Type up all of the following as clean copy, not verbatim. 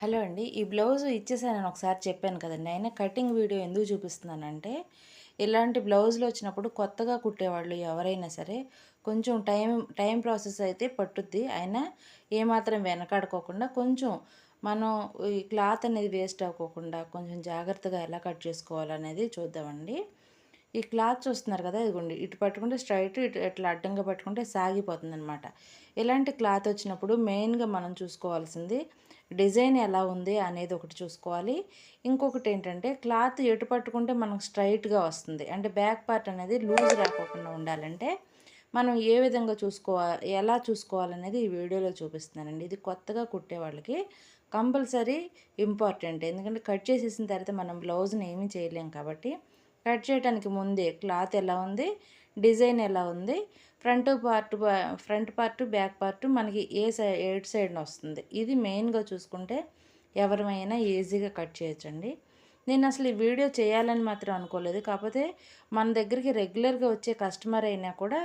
Hello అండి. ఈ blouse ఇచ్చేసానని ఒకసారి చెప్పాను కదండీ! అయినా కటింగ్ వీడియో ఎందుకు చూపిస్తున్నానంటే, ఇలాంటి బ్లౌజులొచ్చినప్పుడు కొత్తగా కుట్టేవాళ్ళు ఎవరైనా సరే, కొంచెం టైం ప్రాసెస్ అయితే పట్టుద్ది. అయినా ఏమాత్రం వెనకాడుకోకుండా కొంచెం మనం ఈ క్లాత్ అనేది వేస్ట్ అవ్వకోకుండా కొంచెం జాగ్రత్తగా ఎలా కట్ చేసుకోవాలనేది చూద్దామండి. ఈ క్లాత్ చూస్తున్నారు కదా! ఇదిగోండి ఇటు పట్టుకుంటే స్ట్రెయిట్, ఇటు ఇట్లా అడ్డంగా పట్టుకుంటే సాగిపోతుందనమాట. ఇలాంటి క్లాత్ వచ్చినప్పుడు మెయిన్‌గా మనం చూసుకోవాల్సింది డిజైన్ ఎలా ఉంది అనేది ఒకటి చూసుకోవాలి. ఇంకొకటేంటంటే క్లాత్ ఎటు పట్టుకుంటే మనకు స్ట్రెయిట్‌గా వస్తుంది. అంటే బ్యాక్ పార్ట్ అనేది లూజ్ రాకోకుండా ఉండాలంటే మనం ఏ విధంగా ఎలా చూసుకోవాలనేది ఈ వీడియోలో చూపిస్తున్నానండి. ఇది కొత్తగా కుట్టే వాళ్ళకి కంపల్సరీ ఇంపార్టెంట్. ఎందుకంటే కట్ చేసేసిన తర్వాత మనం బ్లౌజ్‌ని ఏమీ చేయలేం కాబట్టి కట్ చేయడానికి ముందే క్లాత్ ఎలా ఉంది, డిజైన్ ఎలా ఉంది, ఫ్రంట్ పార్ట్, బ్యాక్ పార్ట్ మనకి ఎటు సైడ్‌న వస్తుంది. ఇది మెయిన్‌గా చూసుకుంటే ఎవరమైనా ఈజీగా కట్ చేయొచ్చండి. నేనసలు ఈ వీడియో చేయాలని మాత్రం అనుకోలేదు. కాపోతే మన దగ్గరికి రెగ్యులర్‌గా వచ్చే కస్టమర్ అయినా కూడా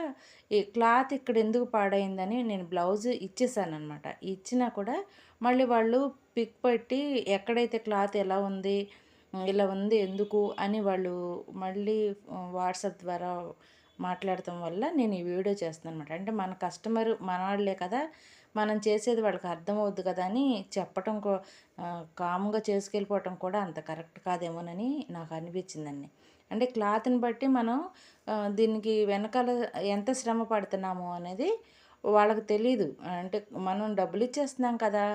ఈ క్లాత్ ఇక్కడ ఎందుకు పాడైందని నేను బ్లౌజ్ ఇచ్చేసాననమాట. ఇచ్చినా కూడా మళ్ళీ వాళ్ళు పిక్ పెట్టి ఎక్కడైతే క్లాత్ ఎలా ఉంది, ఇలా ఉంది ఎందుకు అని వాళ్ళు మళ్ళీ వాట్సాప్ ద్వారా మాట్లాడటం వల్ల నేను ఈ వీడియో చేస్తున్నాననమాట. అంటే మన కస్టమర్ మనవాళ్ళే కదా! మనం చేసేది వాళ్ళకి అర్థమవుద్ది కదా! అని చెప్పటం కామ్‌గా చేసుకెళ్ళిపోవటం కూడా అంత కరెక్ట్ కాదేమోనని నాకు అనిపించిందండి. అంటే క్లాత్‌ని బట్టి మనం దీనికి వెనకాల ఎంత శ్రమ పడుతున్నాము అనేది వాళ్ళకి తెలీదు. అంటే మనం డబ్బులిచ్చేస్తున్నాం కదా!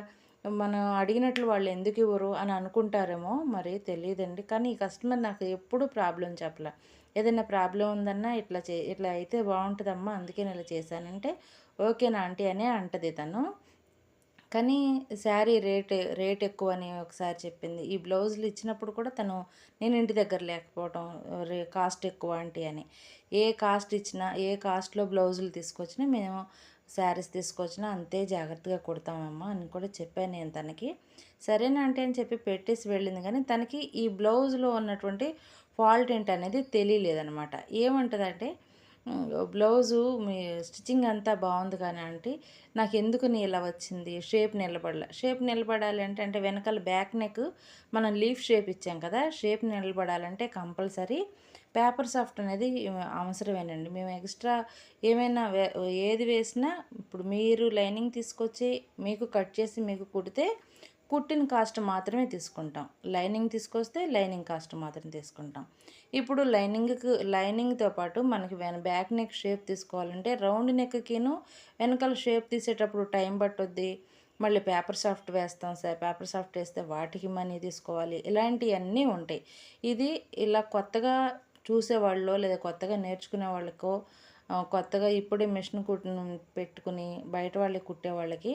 మనం అడిగినట్లు వాళ్ళు ఎందుకివ్వరు అని అనుకుంటారేమో మరి తెలీదండి. కానీ ఈ కస్టమర్ నాకు ఎప్పుడూ ప్రాబ్లమ్ చెప్పలా. ఏదైనా ప్రాబ్లమ్ ఉందన్నా ఇట్లా అయితే బావుంటదమ్మా అందుకే నేను ఇలా చేశానంటే, ఓకేనా ఆంటీ అనే అంటది తను. కానీ శారీ రేట్ ఎక్కువని ఒకసారి చెప్పింది. ఈ బ్లౌజులు ఇచ్చినప్పుడు కూడా తను నేను ఇంటి దగ్గర లేకపోవటం కాస్ట్ ఎక్కువ ఆంటీ అని. ఏ కాస్ట్‌లో బ్లౌజులు తీసుకొచ్చినా మేము శారీస్ తీసుకొచ్చినా అంతే జాగ్రత్తగా కుడతామమ్మా అని కూడా చెప్పాను నేను తనకి. సరేనా ఆంటీ అని చెప్పి పెట్టేసి వెళ్ళింది గానీ తనకి ఈ బ్లౌజ్‌లో ఉన్నటువంటి ఫాల్ట్ ఏంటనేది తెలియలేదనమాట. ఏమంటదంటే బ్లౌజు మీ స్టిచ్చింగ్ అంతా బావుంది కానీ ఆంటీ నాకెందుకని ఇలా వచ్చింది? షేప్ నిలబడాలి అంటే వెనకాల బ్యాక్ నెక్ మనం లీఫ్ షేప్ ఇచ్చాం కదా! షేప్ నిలబడాలంటే కంపల్సరీ పేపర్ సాఫ్ట్ అనేది అవసరమేనండి. మేము ఎక్స్‌ట్రా ఏమైనా ఏది వేసినా ఇప్పుడు మీరు లైనింగ్ తీసుకొచ్చి మీకు కట్ చేసి మీకు కుడితే కుట్టిన కాస్ట్ మాత్రమే తీసుకుంటాం. లైనింగ్ తీసుకొస్తే లైనింగ్ కాస్ట్ మాత్రం తీసుకుంటాం. ఇప్పుడు లైనింగ్‌తో పాటు మనకి బ్యాక్ నెక్ షేప్ తీసుకోవాలంటే రౌండ్ నెక్‌కిను వెనకాల షేప్ తీసేటప్పుడు టైం పట్టుద్ది. మళ్ళీ పేపర్ సాఫ్ట్ వేస్తాం. పేపర్ సాఫ్ట్ వేస్తే వాటికి మనీ తీసుకోవాలి. ఇలాంటియన్నీ ఉంటాయి. ఇది ఇలా కొత్తగా చూసేవాళ్ళో లేదా కొత్తగా నేర్చుకునే వాళ్ళకో కొత్తగా ఇప్పుడే మిషన్ పెట్టుకుని బయట వాళ్ళకి కుట్టే వాళ్ళకి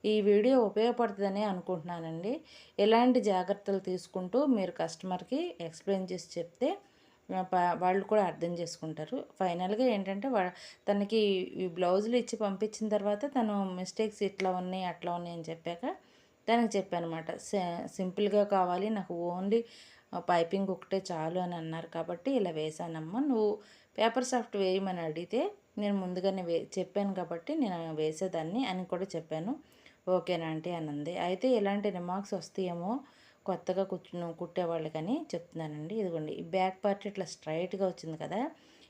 ఈ వీడియో ఉపయోగపడుతుందనే అనుకుంటున్నానండి. ఎలాంటి జాగ్రత్తలు తీసుకుంటూ మీరు కస్టమర్‌కి ఎక్స్‌ప్లెయిన్ చేసి చెప్తే వాళ్ళు కూడా అర్థం చేసుకుంటారు. ఫైనల్‌గా ఏంటంటే తనకి ఈ బ్లౌజులు ఇచ్చి పంపించిన తర్వాత తను మిస్టేక్స్ ఇట్లా ఉన్నాయి, అట్లా ఉన్నాయి అని చెప్పాక తనకి చెప్పానమాట. సింపుల్‌గా కావాలి నాకు ఓన్లీ పైపింగ్ ఒకటే చాలు అని అన్నారు కాబట్టి ఇలా వేశానమ్మా. నువ్వు పేపర్ సాఫ్ట్ వేయమని అడిగితే నేను ముందుగానే చెప్పాను కాబట్టి నేను వేసేదాన్ని అని కూడా చెప్పాను. ఓకేనా ఆంటీ అనంది. అయితే ఇలాంటి రిమార్క్స్ వస్తాయేమో కొత్తగా కుట్టేవాళ్ళకని చెప్తున్నానండి. ఇదిగోండి ఈ బ్యాక్ పార్ట్ ఇట్లా స్ట్రైట్‌గా వచ్చింది కదా!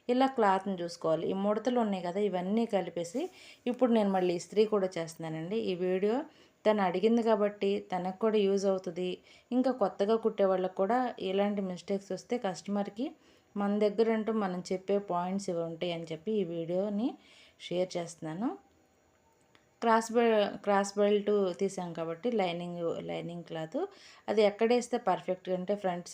ఇలా క్లాత్‌ని చూసుకోవాలి. ఈ ముడతలు ఉన్నాయి కదా! ఇవన్నీ కలిపేసి ఇప్పుడు నేను మళ్ళీ ఇస్త్రీ కూడా చేస్తున్నానండి. ఈ వీడియో తను అడిగింది కాబట్టి తనకు కూడా యూజ్ అవుతది. ఇంకా కొత్తగా కుట్టేవాళ్ళకి కూడా ఎలాంటి మిస్టేక్స్ వస్తే కస్టమర్‌కి మన దగ్గరంటూ మనం చెప్పే పాయింట్స్ ఇవి ఉంటాయని చెప్పి ఈ వీడియోని షేర్ చేస్తున్నాను. క్రాస్ బెల్ట్ తీసాం కాబట్టి లైనింగ్ క్లాత్ అది ఎక్కడేస్తే పర్ఫెక్ట్‌గా అంటే ఫ్రంట్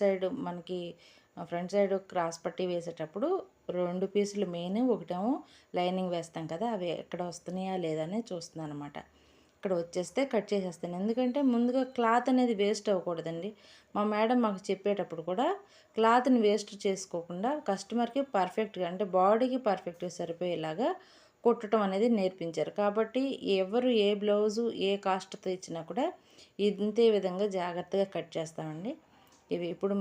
సైడ్ క్రాస్ పట్టీ వేసేటప్పుడు 2 పీసులు మెయిన్ ఒకటేమో లైనింగ్ వేస్తాం కదా! అవి ఎక్కడ వస్తున్నాయా లేదా అనేది చూస్తున్నాననమాట. ఇక్కడ వచ్చేస్తే కట్ చేసేస్తాను. ఎందుకంటే ముందుగా క్లాత్ అనేది వేస్ట్ అవ్వకూడదండి. మా మేడం మాకు చెప్పేటప్పుడు కూడా క్లాత్‌ని వేస్ట్ చేసుకోకుండా కస్టమర్‌కి పర్ఫెక్ట్‌గా అంటే బాడీకి పర్ఫెక్ట్‌గా సరిపోయేలాగా కుట్టడం అనేది నేర్పించారు. కాబట్టి ఎవరు ఏ బ్లౌజు ఏ కాస్ట్‌తో ఇచ్చినా కూడా ఇంతే విధంగా జాగ్రత్తగా కట్ చేస్తామండి. ఇవి ఇప్పుడు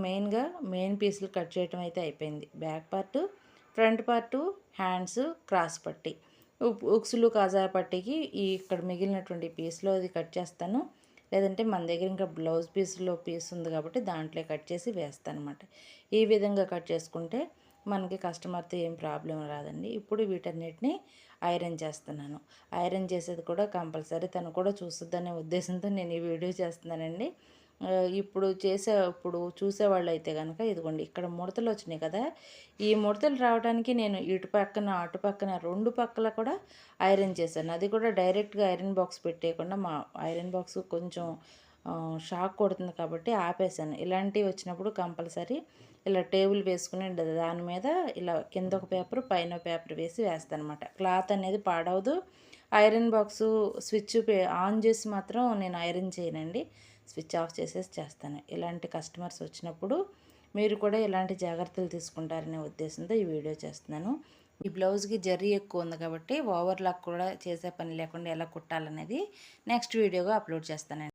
మెయిన్ పీసులు కట్ చేయటం అయితే అయిపోయింది. Back part, front part, hands, cross పట్టీ. ఉక్సులు, కాజా పట్టీకి ఇక్కడ మిగిలినటువంటి పీస్‌లో అది కట్ చేస్తాను. లేదంటే మన దగ్గర ఇంకా బ్లౌజ్ పీస్లో పీస్ ఉంది కాబట్టి దాంట్లో కట్ చేసి వేస్తాను అనమాట. ఈ విధంగా కట్ చేసుకుంటే మనకి కస్టమర్తో ఏం ప్రాబ్లం రాదండి. ఇప్పుడు వీటన్నిటిని ఐరన్ చేస్తున్నాను. ఐరన్ చేసేది కూడా కంపల్సరీ తను కూడా చూస్తుందనే ఉద్దేశంతో నేను ఈ వీడియో చేస్తున్నానండి. ఇప్పుడు చూసేవాళ్ళైతే గనక ఇదిగోండి ఇక్కడ ముడతలు వచ్చినాయి కదా! ఈ ముడతలు రావడానికి నేను ఇటు పక్కన, అటు పక్కన 2 పక్కల కూడా ఐరన్ చేశాను. అది కూడా డైరెక్ట్‌గా ఐరన్ బాక్స్ పెట్టేయకుండా మా ఐరన్ బాక్స్ కొంచెం షాక్ కొడుతుంది కాబట్టి ఆపేసాను. ఇలాంటివి వచ్చినప్పుడు కంపల్సరీ ఇలా టేబుల్ వేసుకుని దాని మీద ఇలా కింద ఒక పేపర్, పైన ఒక పేపర్ వేసి వేస్తానమాట. క్లాత్ అనేది పాడవదు. ఐరన్ బాక్సు స్విచ్ ఆన్ చేసి మాత్రం నేను ఐరన్ చేయనండి. స్విచ్ ఆఫ్ చేసేసి చేస్తాను. ఇలాంటి కస్టమర్స్ వచ్చినప్పుడు మీరు కూడా ఇలాంటి జాగ్రత్తలు తీసుకుంటారనే ఉద్దేశంతో ఈ వీడియో చేస్తున్నాను. ఈ బ్లౌజ్కి జరీ ఎక్కువ ఉంది కాబట్టి ఓవర్లాక్ కూడా చేసే పని లేకుండా ఎలా కుట్టాలనేది నెక్స్ట్ వీడియోగా అప్లోడ్ చేస్తానండి.